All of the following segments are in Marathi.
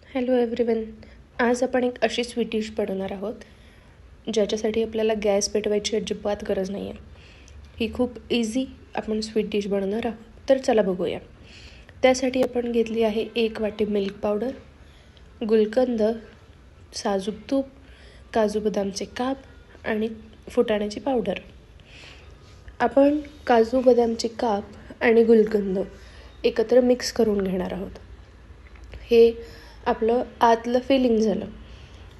Hello everyone. आज आपण एक अशी स्वीट डिश बनवणार आहोत ज्याच्यासाठी आपल्याला गॅस पेटवायची अजिबात गरज नाही आहे. ही खूप इझी आपण स्वीट डिश बनवणार आहोत. तर चला बघूया. त्यासाठी आपण घेतली आहे 1 वाटी मिल्क पावडर, गुलकंद, साजूक तूप, काजू बदामचे काप आणि फुटाण्याची पावडर. आपण काजू बदामचे काप आणि गुलकंद एकत्र मिक्स करून घेणार आहोत. हे आपलं आतलं फिलिंग झालं.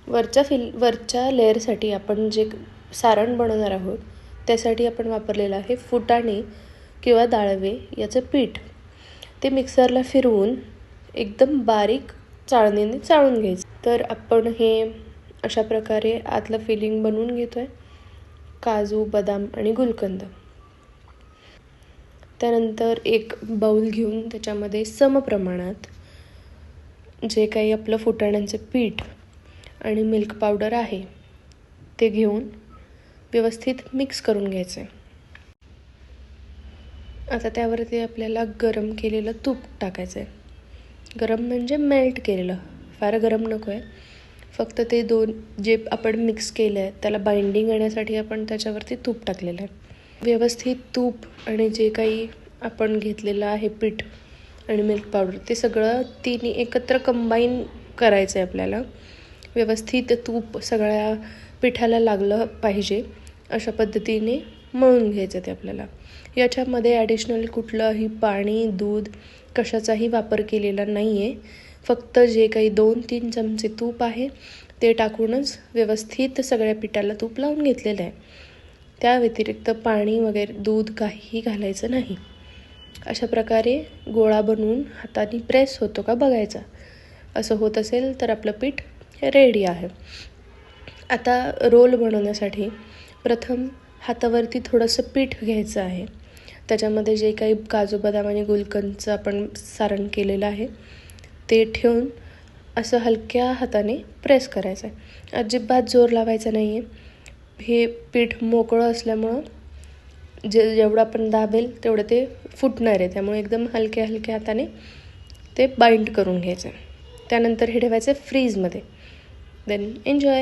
वरच्या लेअरसाठी आपण जे सारण बनवणार आहोत त्यासाठी आपण वापरलेलं आहे फुटाणे किंवा दाळवे याचं पीठ. ते मिक्सरला फिरवून एकदम बारीक चाळणीने चाळून घ्यायचं. तर आपण हे अशा प्रकारे आतलं फिलिंग बनवून घेतोय, काजू बदाम आणि गुलकंद. त्यानंतर एक बाउल घेऊन त्याच्यामध्ये समप्रमाणात जे काही आपलं फुटाण्यांचं पीठ आणि मिल्क पावडर आहे ते घेऊन व्यवस्थित मिक्स करून घ्यायचं आहे. आता त्यावरती आपल्याला गरम केलेलं तूप टाकायचं आहे. गरम म्हणजे मेल्ट केलेलं, फार गरम नको आहे. फक्त ते जे आपण मिक्स केलं आहे त्याला बाइंडिंग येण्यासाठी आपण त्याच्यावरती तूप टाकलेलं आहे. व्यवस्थित तूप आणि जे काही आपण घेतलेलं आहे पीठ आणि मिल्क पावडर ते सगळं तिन्ही एकत्र कंबाईन करायचं आहे आपल्याला. व्यवस्थित तूप सगळ्या पिठाला लागलं पाहिजे अशा पद्धतीने मळून घ्यायचं ते आपल्याला. याच्यामध्ये ॲडिशनल कुठलंही पाणी, दूध कशाचाही वापर केलेला नाही आहे. फक्त जे काही 2-3 चमचे तूप आहे ते टाकूनच व्यवस्थित सगळ्या पिठाला तूप लावून घेतलेलं आहे. त्या व्यतिरिक्त पाणी वगैरे दूध काहीही घालायचं नाही. अशा प्रकारे गोळा बनवून हाताने प्रेस होतो का बघायचा. असं होत असेल तर आपलं पीठ रेडी आहे. आता रोल बनवण्यासाठी प्रथम हातावरती थोडंसं पीठ घ्यायचं आहे. त्याच्यामध्ये जे काही काजू बदाम आणि गुलकंदचं आपण सारण केलेलं आहे ते ठेवून असं हलक्या हाताने प्रेस करायचं आहे. अजिबात जोर लावायचा नाही आहे. हे पीठ मोकळं असल्यामुळं जेवढं आपण दाबेल तेवढं ते फुटणार आहे. त्यामुळे एकदम हलक्या हाताने ते बाइंड करून घ्यायचं. त्यानंतर हे ठेवायचं फ्रीजमध्ये. Then enjoy.